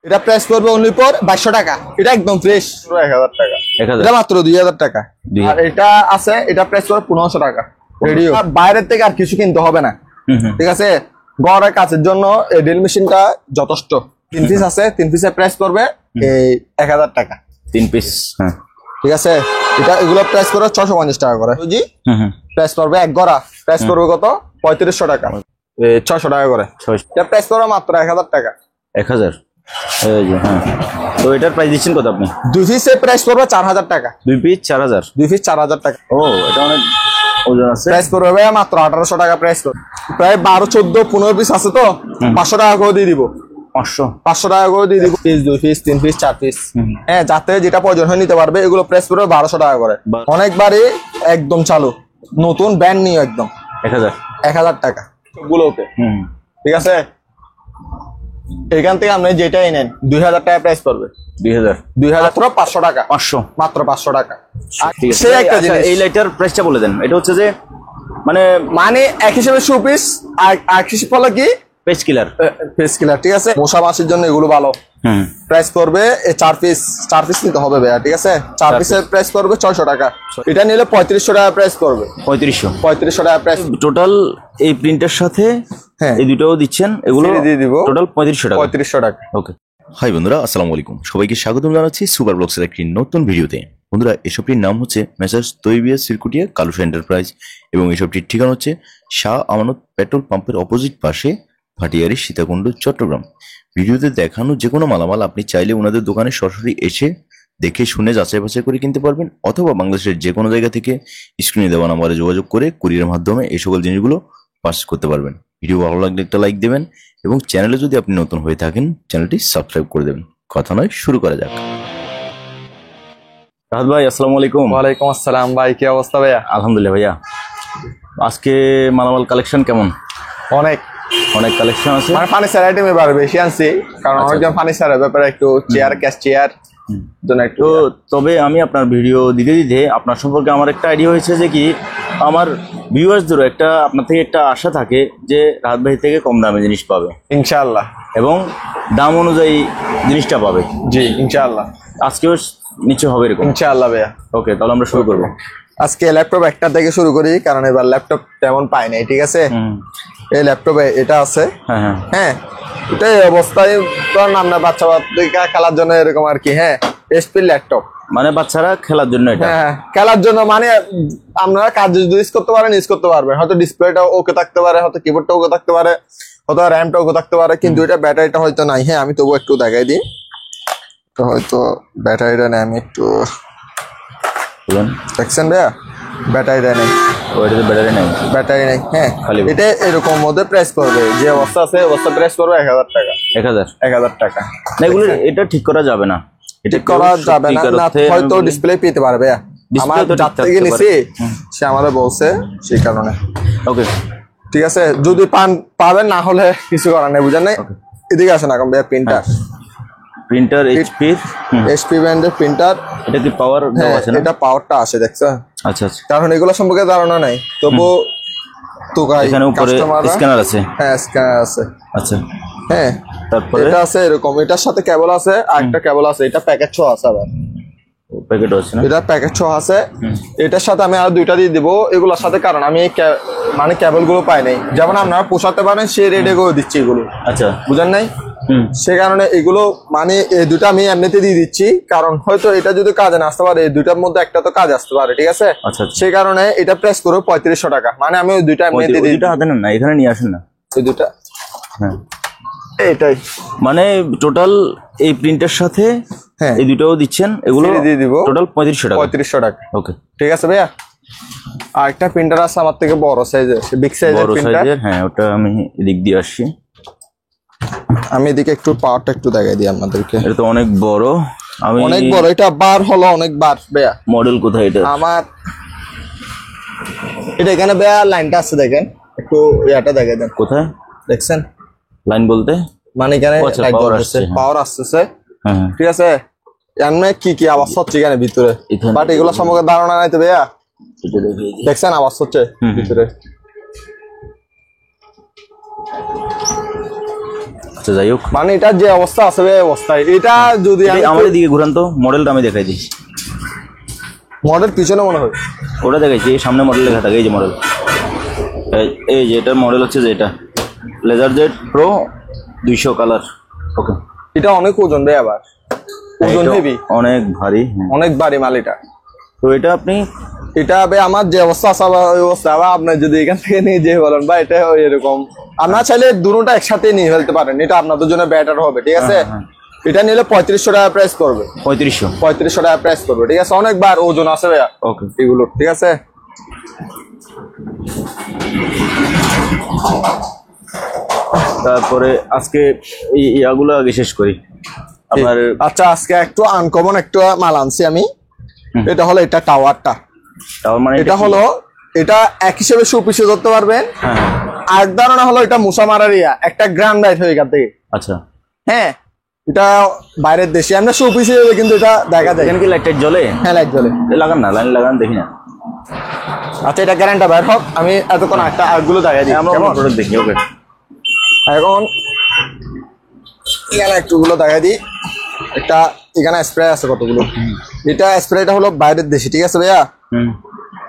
এটা প্রাইস করবে only for 2200 টাকা। এটা একদম ফ্রেশ 1000 টাকা। এটা মাত্র 2000 টাকা। আর এটা আছে, এটা প্রাইস করবে 1500 টাকা। রেডিও বাইরের থেকে আর কিছু কিনতে হবে না, ঠিক আছে। ঘরের কাজের জন্য এই ড্রিল মেশিনটা যথেষ্ট। 3 পিস আছে, 3 পিসের প্রাইস করবে এই 1000 টাকা 3 পিস। হ্যাঁ ঠিক আছে। এটা এগুলো প্রাইস করবে 650 টাকা করে জি। প্রাইস করবে এক গড়া প্রাইস করবে কত 3500 টাকা, 600 টাকা করে। এটা প্রাইস করবে মাত্র 1000 টাকা। 1000। হ্যাঁ, তো এটার প্রাইস দিচ্ছেন কত আপনি? 2 পিসের প্রাইস করবে 4000 টাকা। 2 পিস 4000। 2 পিস 4000 টাকা। ও এটা অনেক ওজন আছে। প্রাইস করবে ভাই মাত্র 1800 টাকা। প্রাইস করবে প্রায় 12 14 15 পিস আছে তো 500 টাকা করে দিয়ে দিব। 500 টাকা করে দিয়ে দিব। পিস 2 পিস 3 পিস 4 পিস, হ্যাঁ যাতে যেটা প্রয়োজন হয় নিতে পারবে। এগুলো প্রাইস করবে 1200 টাকা করে। অনেকবারই একদম চালু নতুন ব্র্যান্ড নিউ একদম 1000 টাকা গুলোকে। ঠিক আছে। এখান থেকে আপনি যেটাই নেন 2000 টাকা প্রাইস পড়বে। 2000 মাত্র 500 টাকা। 500 মাত্র 500 টাকা। সেই একটা জিনিস, এই লাইটার প্রাইসটা বলে দেন। এটা হচ্ছে যে মানে এক হিসেবে শু পিস, আর এক হিসেবে হলো কি পেস্ট কিলার। ঠিক আছে। মশা মাছির জন্য এগুলো ভালো। প্রাইস করবে 4 পিস নিতে হবে ভাইয়া, ঠিক আছে। 4 পিসের প্রাইস করবে 600 টাকা। এটা নিলে 3500 টাকা প্রাইস করবে। 3500 টাকা প্রাইস টোটাল। এই প্রিন্টের সাথে এই দুটোও দিচ্ছেন, এগুলো দিয়ে দিব টোটাল 3500 টাকা। 3500 টাকা। ওকে। হাই বন্ধুরা, আসসালামু আলাইকুম। সবাইকে স্বাগতম জানাচ্ছি সুপার ব্লগসের একটি নতুন ভিডিওতে। বন্ধুরা, এসবটির নাম হচ্ছে মেসার্স তৈবিয়া সিরকুটিয়া কালুসা এন্টারপ্রাইজ এবং এসবটির ঠিকানা হচ্ছে শাহ আমানত পেট্রোল পাম্পের অপোজিট পাশে, ভাটিয়ারি, সীতাকুণ্ড, চট্টগ্রাম। ভিডিওতে দেখানো যে কোনো মালামাল আপনি চাইলে ওনাদের দোকানে সরাসরি এসে দেখে শুনে যাচাই বাছাই করে কিনতে পারবেন, অথবা বাংলাদেশের যে কোনো জায়গা থেকে স্ক্রিনে দেওয়া নাম্বারে যোগাযোগ করে কুরিয়ারের মাধ্যমে এই সকল জিনিসগুলো পারচেজ করতে পারবেন। ভিডিও ভালো লাগলে একটা লাইক দেবেন এবং চ্যানেলে যদি আপনি নতুন হয়ে থাকেন চ্যানেলটি সাবস্ক্রাইব করে দেবেন। কথা নয়, শুরু করা যাক। রাহাত ভাই, আসসালামু আলাইকুম। ওয়ালাইকুম আসসালাম ভাই, কি অবস্থা ভাইয়া? আলহামদুলিল্লাহ ভাইয়া। আজকে মালামাল কালেকশন কেমন? অনেক কালেকশন আছে। মানে ফার্নিচার আইটেম এবার বেশি আনছি, কারণ অনেকজন ফার্নিচারের ব্যাপারে একটু চেয়ার, ক্যাশ চেয়ার জন্য একটু। তবে আমি আপনার ভিডিও দিতে দিতে আপনার সম্পর্কে আমার একটা আইডিয়া হয়েছে যে কি আমার ভিউয়ার্সদেরও একটা আপনার থেকে একটা আশা থাকে যে রাহাত ভাই থেকে কম দামে জিনিস পাবে ইনশাআল্লাহ, এবং দাম অনুযায়ী জিনিসটা পাবে। জি ইনশাআল্লাহ। আজকেও নিচে হবে এরকম ইনশাআল্লাহ ভাইয়া। ওকে, তাহলে আমরা শুরু করবো। আজকে ল্যাপটপ একটা থেকে শুরু করি, কারণ এবার ল্যাপটপ তেমন পাই নাই, ঠিক আছে। এই ল্যাপটপে এটা আছে, হ্যাঁ এটা এই অবস্থায় তো আমরা বাচ্চা খেলার জন্য এরকম আর কি। হ্যাঁ, এসপি ল্যাপটপ মানে বাচ্চারা খেলার জন্য এটা। হ্যাঁ, খেলার জন্য মানে আপনারা কাজ যদি ইউজ করতে পারেন ইউজ করতে পারবেন। হয়তো ডিসপ্লেটা ওকে থাকতে পারে, হয়তো কিবোর্ডটা ওকে থাকতে পারে, হয়তো র্যামটা ওকে থাকতে পারে, কিন্তু এটা ব্যাটারিটা হয়তো নাই। হ্যাঁ, আমি তবু একটু দেখাই দিই। তো হয়তো ব্যাটারিটা নেই, আমি একটু দেখছেন ভাইয়া ব্যাটারিটা নেই। ব্যাটারি নেই। হ্যাঁ, এটা এরকম মধ্যে প্রাইস করবে, যে অবস্থা আছে অবস্থা প্রাইস করবে 1000 টাকা। 1000 টাকা। এগুলো এটা ঠিক করা যাবে না, ঠিক করা যাবে না। হয়তো ডিসপ্লে পেতে পারবে। আমার যার থেকে নিছি সে আমাদের বলছে, সেই কারণে। ওকে, ঠিক আছে। যদি পাবেন, না হলে কিছু করার নেই, বুঝেন নাই। এদিকে আসেন এখন ভাইয়া। প্রিন্টার এইচপি ব্র্যান্ডের প্রিন্টার। এটা কি পাওয়ার দেওয়া আছে না? এটা পাওয়ারটা আসে, দেখছো? আচ্ছা, কারণ এগুলো সম্পর্কে ধারণা নাই, তবু তো এখানে উপরে স্ক্যানার আছে। হ্যাঁ, স্ক্যানার আছে। আচ্ছা, হ্যাঁ, তারপরে এটা আছে এরকম, এটার সাথে কেবল আছে, আর একটা কেবল আছে। এটা প্যাকেট 6 আছে। আবার প্যাকেট আছে না? এটা প্যাকেট 6 আছে। এটার সাথে আমি আর 2টা দিয়ে দিব এগুলোর সাথে, কারণ আমি মানে কেবল গুলো পাই নাই। যেমন আপনারা পোষাতে পারেন সে রেডে করে দিচ্ছি এগুলো। আচ্ছা, বুঝেন নাই? সে কারণে এগুলো মানে এই 2টা আমি এমনিতে দিয়ে দিচ্ছি, কারণ হয়তো এটা যদি কাজে না আসতে পারে, এই 2টার মধ্যে একটা তো কাজ আসতে পারে, ঠিক আছে। সেই কারণে এটা প্রাইস করবো 3500 টাকা। মানে আমি ওই 2টা এমনিতে দিই। হাতে নেন না, এখানে নিয়ে আসেন না ওই 2টা। হ্যাঁ, এটাই মানে টোটাল এই প্রিন্টের সাথে এই দুটোও দিচ্ছেন, এগুলো দিয়ে দিব টোটাল 3500 টাকা। 3500 টাকা। ওকে, ঠিক আছে ভাইয়া। আর একটা প্রিন্টার আছে আমার থেকে বড় সাইজের, বিগ সাইজের প্রিন্টার। হ্যাঁ, ওটা আমি এদিক দিয়ে আসছি। আমি এদিকে একটু পাওয়ারটা একটু দেখাই দিই আপনাদেরকে। এটা তো অনেক বড়, অনেক বড়। এটা বার হলো অনেক বার ভাইয়া। মডেল কোথায় এটা? আমার এটা এখানে ভাইয়া লাইনটা আছে, দেখেন একটু। এটা দেখাই দেন। কোথায় দেখছেন লাইন বলতে? মানে এখানে পাওয়ার আসতেছে, ঠিক আছে। এমনি কি আওয়াজ হচ্ছে এখানে ভিতরে, বাট এগুলো সম্পর্কে ধারণা নাই তো ভাইয়া। দেখছেন আওয়াজ হচ্ছে ভিতরে। আচ্ছা যাই হোক, মানে এটা যে অবস্থা আছে ওই অবস্থায়। এটা যদি আমাদের দিকে ঘুরান তো, মডেলটা আমি দেখাই দিই। মডেল পিছনে মনে হয় ওটা দেখাইছি, এই সামনে মডেল লেখা থাকে, এই যে মডেল, এই যে এটার মডেল হচ্ছে যে এটা লেজার জেড প্রো 200 কালার। ওকে, এটা অনেক ওজন রে, আবার ওজন হেভি, অনেক ভারী, অনেক ভারী মাল এটা। তো এটা আপনি এটা হবে আমার যে অবস্থা আছে ওই অবস্থা, আবার আপনার যদি এখান থেকে নিয়ে যে বলেন বা এটা এরকম, আপনার চাইলে দুটোটা একসাথে নিয়ে ফেলতে পারেন, এটা আপনাদের জন্য বেটার হবে। ঠিক আছে, এটা নিলে 3500 টাকা প্রাইস করবে, 3500 টাকা প্রাইস করবে। ঠিক আছে, অনেকবার ওজন আছে ভাইয়া এগুলো। ঠিক আছে, তারপরে আজকে ইয়াগুলো আগে শেষ করি আপনার। আচ্ছা, আজকে একটু আনকমন একটু মাল আনছি আমি। এটা হলো এটা টাওয়ারটা, মানে এটা হলো এটা এক হিসেবে শোপিসে ধরতে পারবেন। আর ধারণা হলো এটা মুসা মারার একটা গ্র্যান্ড লাইট হয়ে গেছে। আচ্ছা, হ্যাঁ, এটা বাইরের দেশে আমরা শোপিসে কিন্তু এটা দেখা যায়। এখানে কি লাইট জ্বলে? হ্যাঁ, লাইট জ্বলে। লাগান না, লাইন লাগান, দেখি না। আচ্ছা, এটা গ্যারান্টি বাইর হোক, আমি এতক্ষণ একটা আগগুলো দেখা দিই, আমরা প্রোডাক্ট দেখি। ওকে, এখন এখানে একটুগুলো দেখা দিই। একটা এখানে স্প্রে আছে কতগুলো। এটা স্প্রেটা হলো বাইরের দেশি। ঠিক আছে ভাইয়া,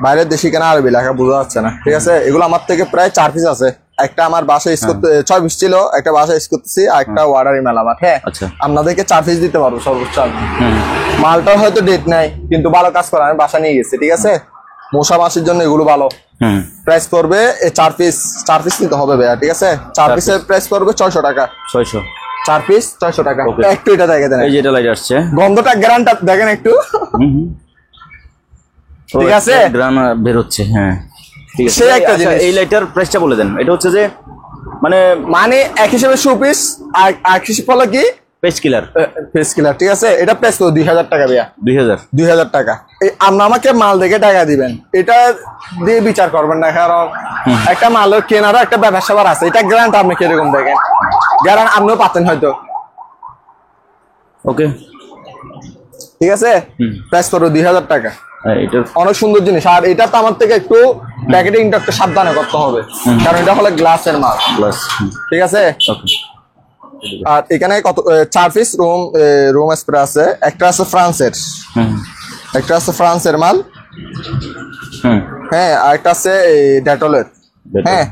বাইরের দেশি কেন আরবি লেখা বোঝা যাচ্ছে না। ঠিক আছে, এগুলো আমার থেকে প্রায় 4 পিস আছে। একটা আমার বাসায় ইউজ করতে 6 পিস ছিল, একটা বাসায় ইউজ করতেছি, আর একটা অর্ডারই মেলা আমার। হ্যাঁ, আপনাদেরকে 4 পিস দিতে পারবো সর্বোচ্চ। মালটা হয়তো ডেট নাই, কিন্তু ভালো কাজ করে, আমি বাসা নিয়ে গেছি। ঠিক আছে, মশা মাছির জন্য এগুলো ভালো। প্রাইস করবে 4 পিস নিতে হবে ভাইয়া। ঠিক আছে, 4 পিসের প্রাইস করবে 600 টাকা। 4 পিস 600 টাকা। একটু এটা দেখে দেন, এই যে এটা লাইট আসছে, গন্ধটা গ্যারান্টি দেখেন একটু। ঠিক আছে, গ্রান বের হচ্ছে। হ্যাঁ, ঠিক আছে। সেই একটা জিনিস, এই লাইটার প্রাইসটা বলে দেন। এটা হচ্ছে যে মানে এক হিসেবে শোপিস, আর এক হিসেবে হলো কি পেস্ট কিলার। ঠিক আছে, এটা প্রাইস তো 2000 টাকা ভাইয়া। 2000 টাকা। এই আপনি আমাকে মাল দেখে টাকা দিবেন, এটা দিয়ে বিচার করবেন না। কারণ একটা মালের কেনারও একটা ব্যবসা আছে। এটা গ্যারান্টি আপনি কিরকম দেখেন, গ্যারান্টি আপনিও পাচ্ছেন হয়তো। ওকে, ঠিক আছে, প্রাইস করবো 2000 টাকা। এটা অনেক সুন্দর জিনিস। আর এটা তো আমার থেকে একটু প্যাকেটিংটা একটু সাবধানে করতে হবে, কারণ এটা হলো গ্লাসের মাল। ঠিক আছে, আর এখানে কত 4 পিস রুম স্প্রে আছে। একটা আছে ফ্রান্সের মাল। হ্যাঁ, আর একটা আছে ডেটলের। হ্যাঁ,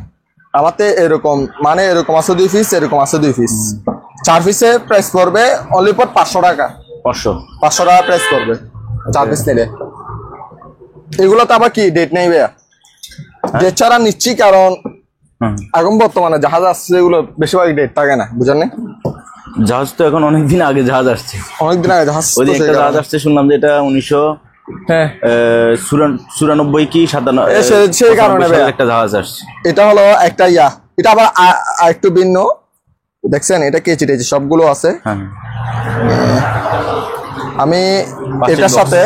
আমাতে এরকম মানে এরকম আছে 2 পিস, এরকম আছে 2 পিস। 4 পিসে প্রাইস করবে অনলি ফর 500 টাকা। 500 টাকা প্রাইস করবে 4 পিস নিলে। এগুলো তো আবার কি ডেট নেই ভাইয়া, ডেট ছাড়া নিচ্ছি, কারণ এখন বর্তমানে জাহাজ আসছে এগুলো বেশিরভাগ ডেট থাকে না, বুঝেন না? জাহাজ তো এখন অনেকদিন আগে জাহাজ আসছে, অনেকদিন আগে জাহাজ আসছে শুনলাম যে এটা 1994 কি 97, সেই কারণে একটা জাহাজ আসছে। এটা হলো একটা এটা আবার একটু ভিন্ন, দেখছেন? এটা কেচি টেচি সবগুলো আছে। আমি এটার সাথে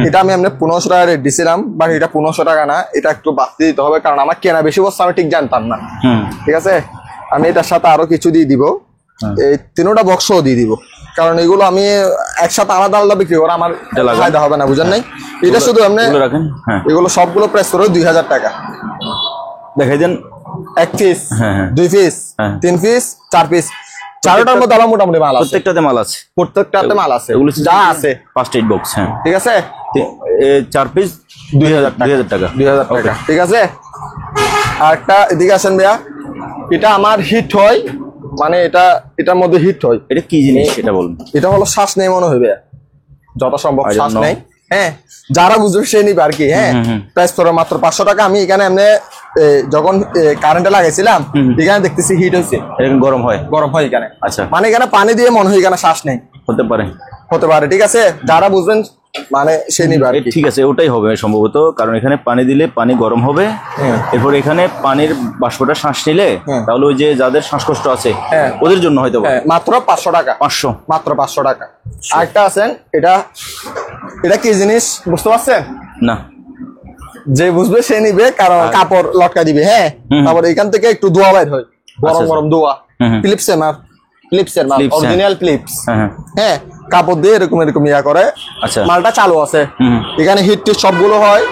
এটা আমি এমনি 1500 টাকা রেট দিছিলাম, বাট এটা 1500 টাকা না, এটা একটু বাড়তি দিতে হবে, কারণ আমার কেনা বেশি বস্তু আমি ঠিক জানতাম না। ঠিক আছে, আমি এটার সাথে আরো কিছু দিয়ে দিব, এই 3টা বক্সও দিয়ে দিব, কারণ এগুলো আমি একসাথে আলাদা আলাদা বিক্রি করে আমার ফায়দা হবে না, বুঝেন নাই? এটা শুধু এমনি এগুলো সবগুলো প্রাইস করে 2000 টাকা। দেখাই দেন, 1 পিস, 2 পিস, 3 পিস, 4 পিস, 4টার মধ্যে আমার মোটামুটি মাল আছে। প্রত্যেকটাতে মাল আছে, এগুলো যা আছে ফার্স্ট এইড বক্স। হ্যাঁ, ঠিক আছে, 4 পিস 2000 টাকা। ঠিক আছে, আর একটা এদিকে আসেন ভাইয়া, এটা আমার হিট হয়, মানে এটার মধ্যে হিট হয়। এটা কি জিনিস সেটা বলুন। এটা হলো শ্বাস নেই মনে হয় ভাইয়া, যত সম্ভব শ্বাস নেই। হ্যাঁ, যারা বুঝবে সে নিবে আর কি। হ্যাঁ, প্রাইস করে মাত্র 500 টাকা। আমি এখানে এমনি যখন কারেন্টে লাগাইছিলাম, এখানে দেখতেছি হিট হয়েছে, গরম হয় এখানে। আচ্ছা, মানে এখানে পানি দিয়ে মনে হয় এখানে শ্বাস নেই, হতে পারে। ঠিক আছে, যারা বুঝবেন মানে সে নিবে আর কি। ঠিক আছে, ওটাই হবে সম্ভবত, কারণ এখানে পানি দিলে পানি গরম হবে, এরপর এখানে পানির বাষ্পটা শ্বাস নিলে তাহলে ওই যে যাদের শ্বাসকষ্ট আছে ওদের জন্য হয়তো। মাত্র 500 টাকা, মাত্র 500 টাকা। আরেকটা আছেন, এটা কি জিনিস বুঝতে পারছেন না? যে বুঝবে সে নিবে, কারণ কাপড় লটকা দিবে। হ্যাঁ, তারপর এখান থেকে একটু ধোয়া বাইর হয়, গরম গরম ধোয়া। ফিলিপসের মাল, অরিজিনাল ফিলিপস। হ্যাঁ, কাপড় দিয়ে এরকম ইয়া করে। মালটা চালু আছে, এখানে হিট টিট সবগুলো হয়।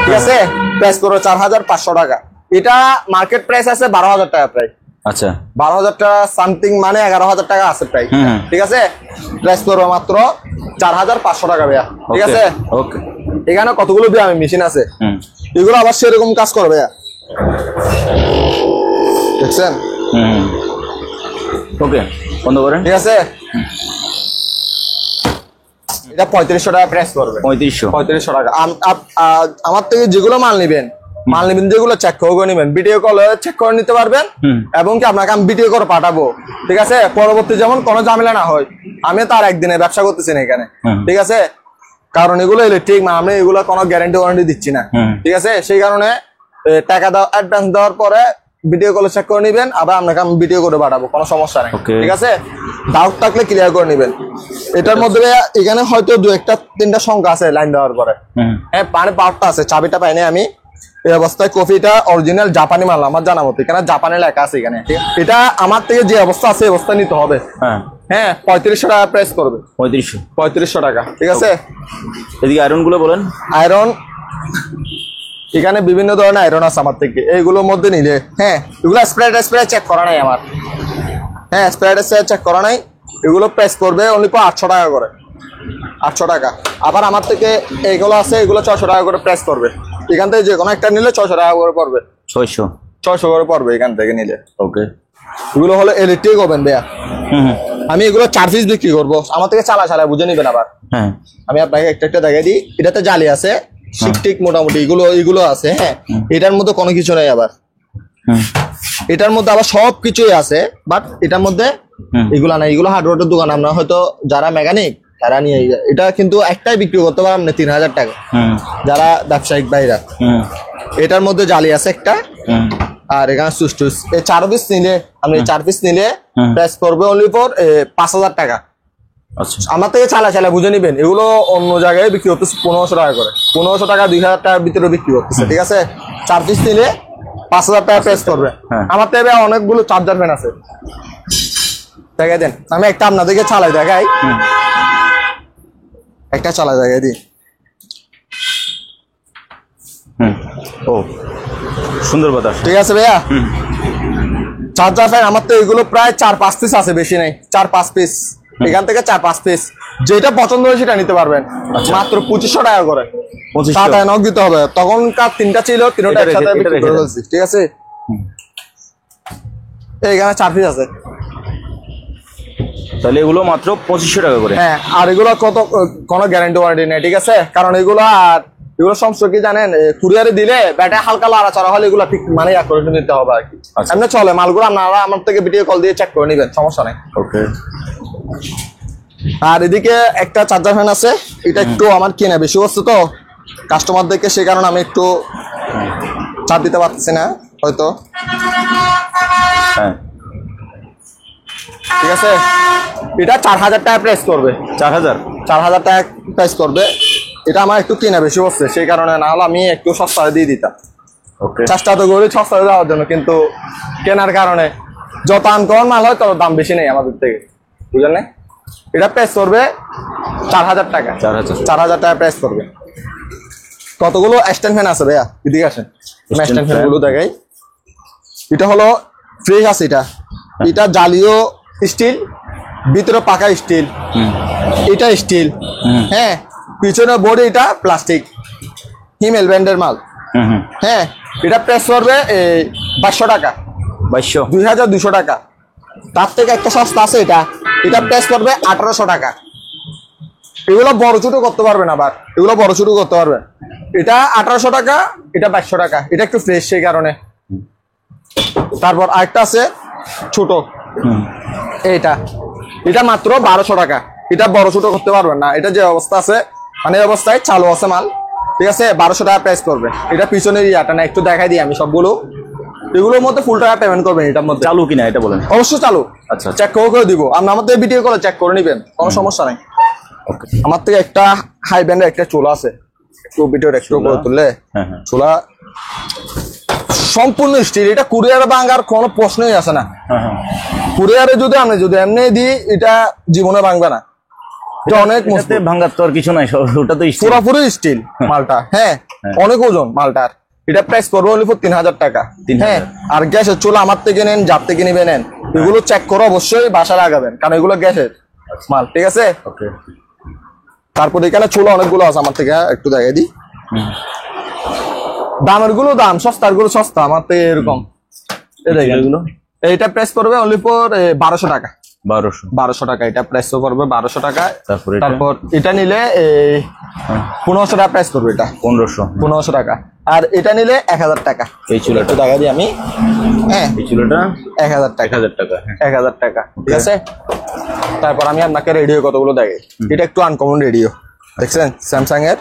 ঠিক আছে, প্রাইস করো 4500 টাকা। এটা মার্কেট প্রাইস আছে 12000 টাকা প্রায়। আচ্ছা 12,000 টাকা সামথিং, মানে 11,000 টাকা আছে প্রায়। ঠিক আছে, প্রাইস করবো মাত্র 4,500 টাকা ভাইয়া। ঠিক আছে, ওকে। এখানে কতগুলো আমি মেশিন আছে, এগুলো আবার সেরকম কাজ করবে ভাইয়া, দেখছেন? ওকে, বন্ধ করেন। ঠিক আছে, এটা 3500 টাকা প্রাইস করবে। 3500 টাকা। আমার থেকে যেগুলো মাল নিবেন যেগুলো চেক করে নিবেন, ভিডিও কলে চেক করে নিতে পারবেন, এবং কি আপনাকে আমি ভিডিও করে পাঠাবো। ঠিক আছে, পরবর্তী যেমন কোনো ঝামেলা না হয়। আমি তার একদিনে ব্যবসা করতেছি না এখানে। ঠিক আছে, কারণ এগুলো ইলেকট্রিক মাল, আমি এগুলো কোনো গ্যারান্টি ওয়ারেন্টি দিচ্ছি না। ঠিক আছে, সেই কারণে টাকা অ্যাডভান্স দেওয়ার পরে ভিডিও কলে চেক করে নিবেন, আবার আপনাকে আমি ভিডিও করে পাঠাবো, কোনো সমস্যা নেই। ঠিক আছে, ডাউট থাকলে ক্লিয়ার করে নিবেন। এটার মধ্যে এখানে হয়তো 2-3টা সংখ্যা আছে লাইন দেওয়ার পরে। হ্যাঁ, মানে পাওয়ারটা আছে, চাবিটা পাইনি আমি এই অবস্থায়। কফিটা অরিজিনাল জাপানি মাল আমার জানা মতো, এখানে জাপানি লেখা আছে এখানে। এটা আমার থেকে যে অবস্থা আছে এই অবস্থা নিতে হবে। হ্যাঁ, 3500 টাকা প্রাইস করবে। 3500 টাকা। ঠিক আছে, এদিকে আয়রন গুলো বলেন। আয়রন এখানে বিভিন্ন ধরনের আয়রন আছে আমার থেকে, এইগুলোর মধ্যে নিলে। হ্যাঁ, এগুলো স্প্রে চেক করা নাই আমার। হ্যাঁ, স্প্রে চেক করা নাই। এগুলো প্রাইস করবে অনলি 800 টাকা করে। 800 টাকা। আবার আমার থেকে এইগুলো আছে, এগুলো 600 টাকা করে প্রাইস করবে। এখান থেকে যে কোনো একটা নিলে 600 টাকা করে পড়বে। 600 করে পড়বে এখান থেকে নিলে। ওকে, এগুলো হলো ইলেকট্রিক ওভেন ভাইয়া। আমি এগুলো 4 পিস বিক্রি করবো, আমার থেকে চালা বুঝে নিবেন। আবার আমি আপনাকে একটা দেখাই দিই, এটাতে জালি আছে, শিকটিক মোটামুটি এগুলো আছে। হ্যাঁ, এটার মধ্যে কোনো কিছু নেই। আবার এটার মধ্যে আবার সব কিছুই আছে, বাট এটার মধ্যে এগুলা নাই। এগুলো হার্ডওয়্যারের দোকান, আমরা হয়তো যারা মেকানিক তারা নিয়ে যায়। এটা কিন্তু একটাই বিক্রি করতে পারবেন না 3000 টাকা, যারা ব্যবসায়িক বাইরা। এটার মধ্যে জালি আছে একটা, আর এখানে সুস্টুস। এই 4 পিস নিলে, আপনি 4 পিস নিলে প্রাইস করবে অনলি ফর 5000 টাকা। আমার থেকে চালা বুঝে নিবেন। এগুলো অন্য জায়গায় বিক্রি করতেছে 1500 টাকা করে। 1500 টাকা 2000 টাকার ভিতরে বিক্রি করতেছে। ঠিক আছে, 4 পিস নিলে 5000 টাকা প্রাইস করবে। আমার থেকে অনেকগুলো চার্জার ফ্যান আছে, দেখাই দেন। আমি একটা আপনাদেরকে চালাই দেখাই, একটা চালাই দেখাই দিই। ও সুন্দর বাতাস। ঠিক আছে ভাইয়া, চার্জার ফ্যান আমার তো এগুলো প্রায় 4-5 পিস আছে, বেশি নেই। 4-5 পিস, এখান থেকে 4-5 পিস। যেটা পছন্দ হয় সেটা নিতে পারবেন, মাত্র 2500 টাকা করে। 2500 নক দিতে হবে। তখনকার 3টা ছিল, 3টা একসাথে বিক্রি করে ফেলছি। ঠিক আছে, এখানে 4 পিস আছে। তাহলে এগুলো মাত্র 2500 টাকা করে। হ্যাঁ, আর এগুলো কোনো গ্যারান্টি ওয়ারেন্টি নেই। ঠিক আছে, কারণ এগুলো সমস্যা কি জানেন, কুরিয়ারে দিলে ব্যাটা হালকা লড়াচড়া হলে এগুলো ঠিক মানে করে নিতে হবে আর কি। এমনি চলে মালগুলো, আপনারা আমার থেকে ভিডিও কল দিয়ে চেক করে নিবেন, সমস্যা নেই। ওকে। আর এদিকে একটা চার্জার ফ্যান আছে, এটা একটু আমার কেনা বেশি হচ্ছে তো কাস্টমারদেরকে, সেই কারণে আমি একটু চাপ দিতে পারতেছি না হয়তো। হ্যাঁ, ঠিক আছে, এটা 4000 টাকা প্রাইস করবে। 4000 টাকা প্রাইস করবে। এটা আমার একটু কেনা বেশি হচ্ছে, সেই কারণে, না হলে আমি একটু সস্তায় দিয়ে দিতাম। চেষ্টা তো করি সস্তায় দেওয়ার জন্য, কিন্তু কেনার কারণে যত আনকমন মাল হয় তত দাম বেশি নেই আমাদের থেকে, বুঝলেন না? এটা প্রাইস করবে 4000 টাকা। 4000 টাকা প্রাইস করবে। কতগুলো স্ট্যান্ড ফ্যান আছে ভাইয়া, এদিকে আসেন, স্ট্যান্ড ফ্যান গুলো দেখাই। এটা হলো ফ্রেশ আছে, এটা জালিও স্টিল, ভিতরে পাকা স্টিল, এটা স্টিল। হ্যাঁ, পিছনে বডি এটা প্লাস্টিক, হিমেল ব্র্যান্ডের মাল। হ্যাঁ, এটা প্রাইস করবে 2200 টাকা। 2200 টাকা। তার থেকে একটা সস্তা আছে, এটা প্রাইস করবে 1800 টাকা। এগুলো বড় ছোট করতে পারবেন, আবার এগুলো বড় ছোট করতে পারবেন। এটা 1800 টাকা, এটা 2200 টাকা। এটা একটু ফ্রেশ, সেই কারণে। তারপর আরেকটা আছে ছোট, এটা মাত্র 1200 টাকা। এটা বড় ছোট করতে পারবেন না, এটা যে অবস্থা আছে মানে এই অবস্থায় চালু আছে মাল। ঠিক আছে, 1200 টাকা প্রাইস করবে। এটা পিছনের ইয়াটা না, একটু দেখাই দিই আমি সবগুলো। এগুলোর মধ্যে ফুল টাকা পেমেন্ট করবেন। এটার মধ্যে চালু কিনা এটা বলেন। অবশ্যই চালু। আচ্ছা, চেক করে দিব। আপনি আমাদের ভিডিও করে চেক করে নিবেন, কোনো সমস্যা নাই। আমার থেকে একটা হাই ব্র্যান্ডের একটা চুলা আছে, একটু ভিডিও একটু করে তুললে। চুলা সম্পূর্ণ স্টিল, এটা কুরিয়ারে ভাঙার কোনো প্রশ্নই আসে না। কুরিয়ারে যদি এমনি দিই, এটা জীবনে ভাঙবে না। অনেক ভাঙার তো আর কিছু নাই, ওটা তো পুরোপুরি স্টিল মালটা। হ্যাঁ, অনেক ওজন মালটার। এটা প্রাইস পড়বে অনলি ফর 3000 টাকা। 3000 হ্যাঁ, আর গ্যাসের চুলা আমার থেকে নেন, যার থেকে নিবে নেন, এগুলো চেক করে অবশ্যই বাসা লাগাবেন, কারণ এগুলো গ্যাসের মাল, ঠিক আছে? ওকে। তারপর এখানে চুলা অনেকগুলো আছে আমার থেকে, একটু দেখাই দিই। দামের গুলো দাম, সস্তার গুলো সস্তা আমার থেকে এরকম। এগুলো এইটা প্রাইস পড়বে অনলি ফর 1200 টাকা। 1200 টাকা এটা প্রাইস পড়বে 1200 টাকা। তারপর এটা নিলে 1500 টাকা প্রাইস পড়বে, এটা 1500 টাকা। আর এটা নিলে 1000 টাকা। এই চুলাটা টাকা দিই আমি। হ্যাঁ, এই চুলাটা 1000 টাকা। 1000 টাকা। 1000 টাকা, ঠিক আছে? তারপর আমি আপনাকে রেডিও কতগুলো দেখাই। এটা একটু আনকমন রেডিও, দেখছেন স্যামসাং এর।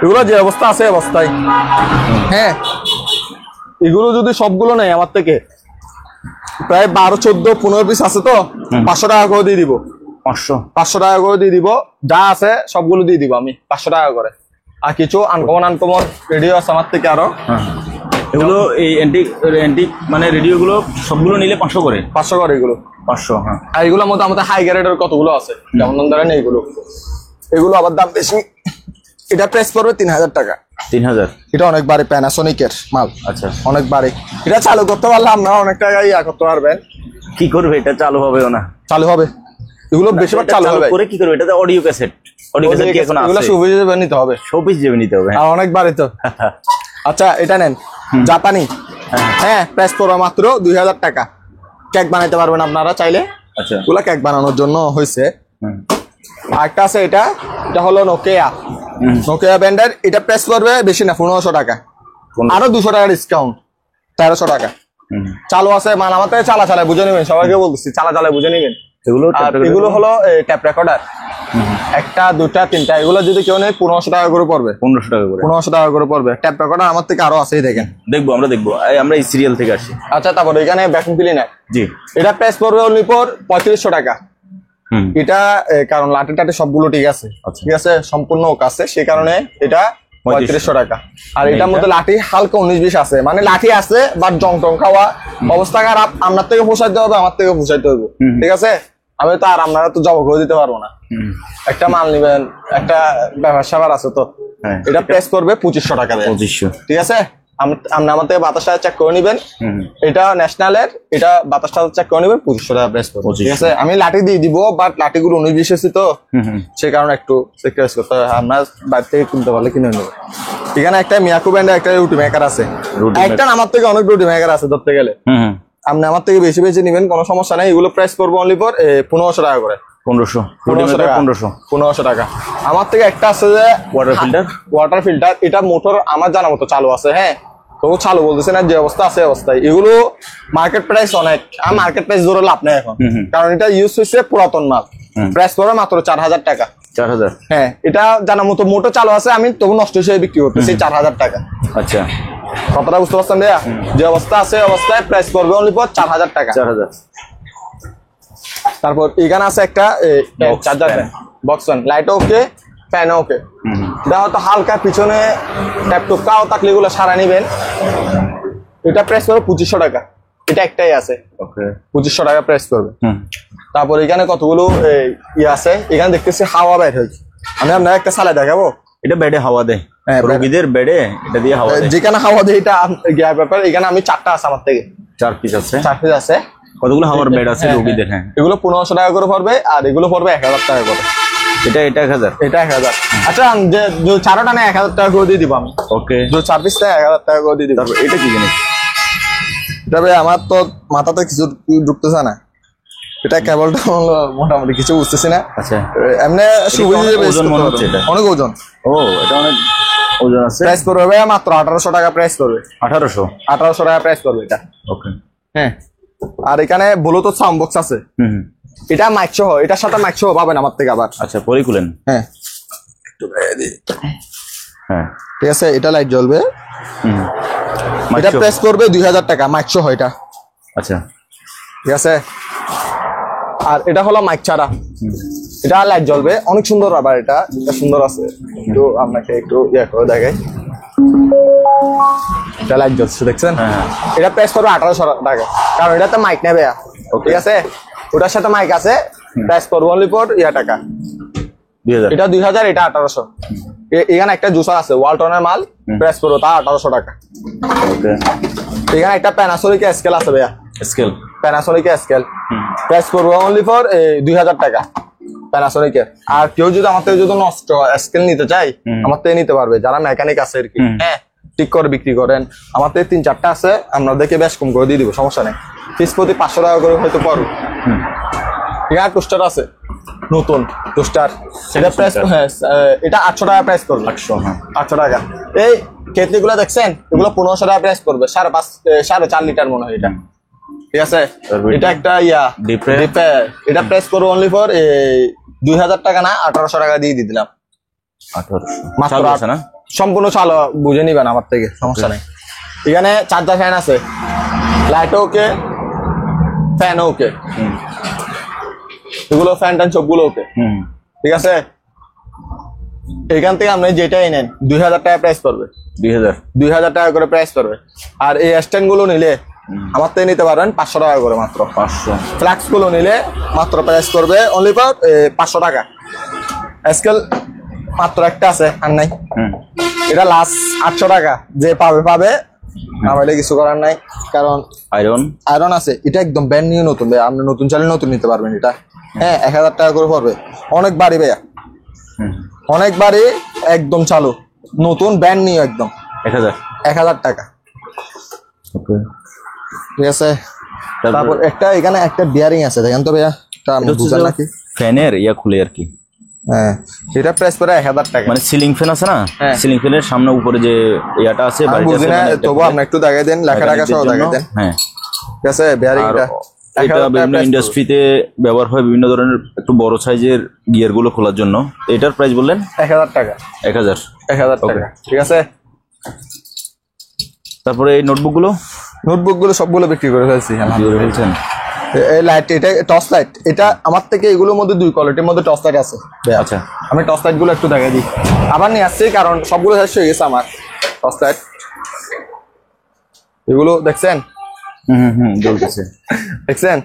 এগুলো যে অবস্থা আছে অবস্থায়, হ্যাঁ, এগুলো যদি সবগুলো নেই আমার থেকে, প্রায় 12, 14, 15 পিস আছে, তো 500 টাকা করে দিয়ে দিব। 500 টাকা করে দিয়ে দিব, যা আছে সবগুলো দিয়ে দিব আমি 500 টাকা করে। আর কিছু আনকমন রেডিও আছে আমার থেকে আরো। এগুলো এই অ্যান্টিক মানে রেডিও গুলো সবগুলো নিলে 500 করে। 500 করে এগুলো। 500, হ্যাঁ। আর এগুলোর মধ্যে আমাদের হাই গ্রেডের কতগুলো আছে, যেমন ধরেন এগুলো আবার দাম বেশি। এটা প্রাইস পড়বে 3000 টাকা। 3000। এটা অনেক বাড়ি, প্যানাসোনিকের মাল। আচ্ছা, অনেক বাড়ি। এটা চালু করতে পারলে আপনারা অনেক টাকা করতে পারবেন। কি করবে এটা? চালু হবেও না? চালু হবে, এগুলো বেশিরভাগ চালু হবে। করে কি করবে? এটা তো অডিও ক্যাসেট কি এখন আছে? এগুলো শোপিস হিসেবে নিতে হবে। শোপিস হিসেবে নিতে হবে, আর অনেক বাড়ি তো। আচ্ছা, এটা নেন, জাপানি। হ্যাঁ, প্রাইস পড়বে মাত্র 2000 টাকা। কেক বানাইতে পারবেন আপনারা চাইলে। আচ্ছা, এগুলা কেক বানানোর জন্য হয়েছে। আরেকটা আছে, এটা হলো নোকিয়া ব্র্যান্ডের। এটা প্রাইস পড়বে বেশি না, 1500 টাকা। আরো 200 টাকা ডিসকাউন্ট, 1300 টাকা। চালু আছে, মান আমার থেকে চালা বুঝে নেবেন, সবাইকে বলতেছি চালা বুঝে নেবেন। এগুলো হলো ট্যাপ রেকর্ডার, একটা, দুটা, তিনটা। এগুলো যদি কেউ নেই 1500 টাকা করে পড়বে। 1500 টাকা করে পড়বে। ট্যাপ রেকর্ডার আমার থেকে আরো আছে, দেখেন। আমরা দেখবো, আমরা এই সিরিয়াল থেকে আসি। আচ্ছা, তারপর এখানে ভ্যাকুয়াম ক্লিনার। জি, এটা প্রাইস পড়বে অনলি ফর 3500 টাকা। এটা কারণ লাঠি টাটি সবগুলো ঠিক আছে, ঠিক আছে, সম্পূর্ণ ওকে আছে, সেই কারণে এটা 3500 টাকা। আর এটার মধ্যে লাঠি হালকা 19-20 আছে, মানে লাঠি আছে বাট জং টং খাওয়া অবস্থা খারাপ। আপনার থেকে পোষাইতে হবে, আমার থেকে পোষাইতে হবে, ঠিক আছে? আমি তো আর আপনারা তো জব করে দিতে পারবো না। একটা মাল নিবেন, একটা ব্যবসা স্যাপার আছে, তো এটা প্রাইস করবে 2500 টাকা। 2500, ঠিক আছে? আপনি আমার থেকে বাতাসটা চেক করে নিবেন। এটা ন্যাশনালের, এটা বাতাসটা চেক করে নিবেন, 2500 টাকা প্রাইস পড়বে, ঠিক আছে? আমি লাঠি দিয়ে দিব, বাট লাঠিগুলো 19-20 আছে, তো সে কারণে একটু সেক্রিফাইস করতে হবে। আপনার বাইরে থেকে কিনতে পারলে কিনে নেবেন। এখানে একটা মিয়াকো ব্র্যান্ডের একটা রুটি মেকার আছে। একটা আমার থেকে অনেক রুটি মেকার আছে ধরতে গেলে। আপনি আমার থেকে বেশি বেশি নিবেন, কোনো সমস্যা নাই। এগুলো প্রাইস পড়বে অনলি ফর 1500 টাকা করে। 1500 টাকা। আমার থেকে একটা আছে যে ওয়াটার ফিল্টার। এটা মোটর আমার জানা মতো চালু আছে, হ্যাঁ, তো চালু বলতেছে না, যে অবস্থা আছে অবস্থায়। এগুলো মার্কেট প্রাইস অনেক, আর মার্কেট প্রাইস ধরে লাভ নেই এখন, কারণ এটা ইউজ হয়েছে পুরাতন মাল। প্রাইস পড়বে মাত্র 4000 টাকা। 4000, হ্যাঁ। এটা জানা মতো মোটর চালু আছে, আমি তবু নষ্ট হিসেবে বিক্রি করতেছি 4000 টাকা। আচ্ছা, কথাটা বুঝতে পারছেন ভাইয়া? যে অবস্থা আছে অবস্থায় প্রাইস পড়বে অনলি ফর 4000 টাকা। 4000। তারপর এখানে আছে একটা charger box fan, light okay, fan ওকে। এটা হয়তো হালকা পিছনে ট্যাপটপ কাও থাকলে এগুলো সারা নিবেন। এটা প্রাইস পড়বে 2500 টাকা। এটা একটাই আছে, 2500 টাকা প্রাইস পড়বে। তারপর এখানে কতগুলো আছে, এখানে দেখতেছি হাওয়া বের হয়েছে। আমি আপনার একটা সালে দেখাবো। এটা বেডে হাওয়া দেয়, রোগীদের বেডে এটা দিয়ে হাওয়া দেয়। যেখানে হাওয়া দেয় এটা ব্যাপার। এখানে আমি 4টা আছে আমার থেকে, 4 পিস আছে। 4 পিস আছে। কতগুলো হাওয়ার বেড আছে রোগীদের? হ্যাঁ, এগুলো 1500 টাকা করে পড়বে, আর এগুলো পড়বে 1000 টাকা করে। এটা 1000। এটা 1000। আচ্ছা, যে 4টা না 1000 টাকা করে দিয়ে দিব আমি। ওকে, যে 4 পিসটা 1000 টাকা করে দিয়ে দিব। তারপর এটা কি জিনিস? তবে আমার তো মাথাতে কিছু ঢুকতেছে না। এটা কেবলটা মোটামুটি কিছু বুঝতেছি না। আচ্ছা, এমনি ওজন মনে হচ্ছে, এটা অনেক ওজন। ও, এটা অনেক ওজন আছে। প্রাইস পড়বে মাত্র 1800 টাকা প্রাইস পড়বে। 1800 টাকা প্রাইস পড়বে এটা। ওকে, হ্যাঁ। আর এখানে ব্লুটুথ সাউন্ড বক্স আছে। এটা মাইক সহ, এটার সাথে মাইক সহ পাবেন আমার থেকে আবার। আচ্ছা, পরিকুলেন। হ্যাঁ, হ্যাঁ, ঠিক আছে। এটা লাইট জ্বলবে। এটা প্রাইস করবে 2000 টাকা, মাইক সহ এটা। আচ্ছা, ঠিক আছে। আর এটা হলো মাইক ছাড়া, এটা লাইট জ্বলবে, অনেক সুন্দর। আবার এটা সুন্দর আছে, একটু আপনাকে একটু করে দেখাই। এটা লাইট জ্বলছে, দেখছেন? এটা প্রাইস করবে 1800 টাকা, কারণ এটাতে মাইক নেবে। ঠিক আছে, ওটার সাথে মাইক আছে। প্রাইস করবে অনলি ফর টাকা 2000। এটা 2000, এটা 1800। এখানে একটা জুসার আছে ওয়ালটনের মাল, প্রেস করবো তা 1800 টাকা। এখানে একটা প্যানাসোনিক স্কেল আছে ভাইয়া, স্কেল প্যানাসোনিক স্কেল, প্রেস করবো অনলি ফর 2000 টাকা প্যানাসোনিকের। আর কেউ যদি আমার থেকে যদি নষ্ট স্কেল নিতে চাই আমার থেকে নিতে পারবে, যারা মেকানিক আছে আর কি, হ্যাঁ ঠিক করে বিক্রি করেন। আমার থেকে 3-4টা আছে, আপনাদেরকে বেশ কম করে দিয়ে দিব, সমস্যা নেই। পিস প্রতি 500 টাকা করে হয়তো পারো। এখানে টোস্টার আছে নতুন টোস্টার, এটা প্রাইস হ্যাঁ এটা 800 টাকা প্রাইস করবে। 800 টাকা। এই কেটলি গুলো দেখছেন, এগুলো 1500 টাকা প্রাইস করবে, 4.5 লিটার মনে হয় এটা, ঠিক আছে। এটা একটা এটা প্রাইস করবো অনলি ফর 2000 টাকা না 1800 টাকা দিয়ে দিলাম। 1800 না, সম্পূর্ণ চালু বুঝে নিবেন আমার থেকে, সমস্যা নেই। এখানে চার্জার ফ্যান আছে, লাইটও ওকে, ফ্যানও ওকে, এগুলো ফ্যান ট্যান সবগুলো ওকে, ঠিক আছে। এখান থেকে আপনি যেটাই নেন 2000 টাকা প্রাইস পড়বে, 2000 টাকা করে প্রাইস পড়বে। আর এই স্ট্যান্ড গুলো নিলে আমার থেকে নিতে পারবেন 500 টাকা করে মাত্র। 500 ফ্ল্যাক্স গুলো নিলে মাত্র প্রাইস করবে অনলি ফর 500 টাকা। স্কেল মাত্র একটা আছে, আর নাই। এটা লাস্ট 800 টাকা, যে পাবে না পাইলে কিছু করার নাই, কারণ আয়রন আছে। এটা একদম ব্র্যান্ড নিউ নতুন ভাইয়া, আপনি নতুন চাইলে নতুন নিতে পারবেন এটা। হ্যাঁ 1000 টাকা করে পড়বে, অনেক বাড়ি ভাইয়া, অনেক বাড়ি, একদম চালু নতুন ব্র্যান্ড নিউ একদম 1000 টাকা, ঠিক আছে। তারপর একটা এখানে একটা বিয়ারিং আছে, দেখেন তো ভাইয়া, বুঝলেন নাকি? ফ্যানের ইয়া খুলে আর কি। হ্যাঁ এটা প্রাইস পড়ে 1000 টাকা। মানে সিলিং ফ্যান আছে না, সিলিং ফ্যানের সামনে উপরে যে ইয়াটা আছে, বুঝি না তবু আপনি একটু দেখাই দেন, লেখা টাকা সহ দেখাই দেন। হ্যাঁ ঠিক আছে, বিয়ারিংটা এটা বিভিন্ন ইন্ডাস্ট্রিতে ব্যবহার হয়, বিভিন্ন ধরনের একটু বড় সাইজের গিয়ার গুলো খোলার জন্য। এটার প্রাইস বললেন 1000 টাকা। 1000 টাকা, ঠিক আছে। তারপরে এই নোটবুক গুলো সবগুলো বিক্রি করে ফেলছি। ফেলছেন? এই লাইট, এটা টর্চ লাইট, এটা আমার থেকে এগুলোর মধ্যে 2 কোয়ালিটির মধ্যে টর্চ লাইট আছে। আচ্ছা আমি টর্চ লাইট গুলো একটু দেখাই দিই, আবার নিয়ে আসছি কারণ সবগুলো শেষ হয়ে গেছে আমার। টর্চ লাইট এগুলো দেখছেন, জ্বলতেছে, দেখছেন?